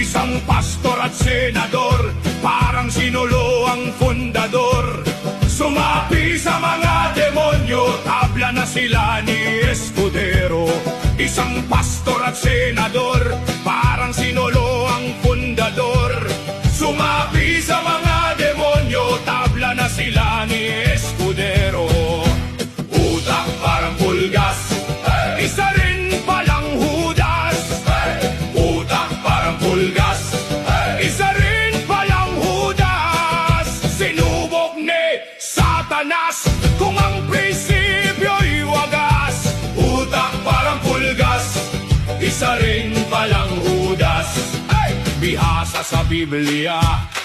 Isang pastor at senador, parang sinulo ang fundador. Sumapi sa mga demonyo, tabla na sila ni Escudero. Isang pastor at senador, parang sinulo ang fundador. Sumapi sa mga demonyo, tabla na sila ni Escudero. Utak parang pulgas, isa rin palang Judas. Utak parang pulgas, isa rin palang Judas. Sinubok ni Satanas kung ang prinsipyo'y wagas. Utak parang pulgas, isa rin palang Judas. Bihasa sa Biblia,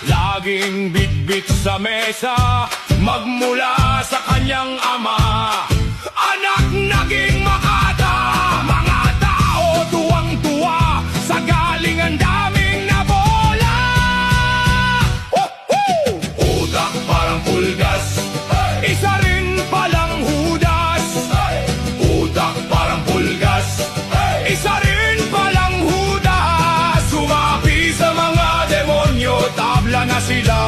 laging bitbit sa mesa, magmula sa kanyang ama. Anak naging makata, mga tao tuwang-tuwa sa galing ang daming nabola. Utak parang pulgas, isa rin palang Judas. Utak parang pulgas, isa rin palang Judas. Sumapi sa mga demonyo, tabla na sila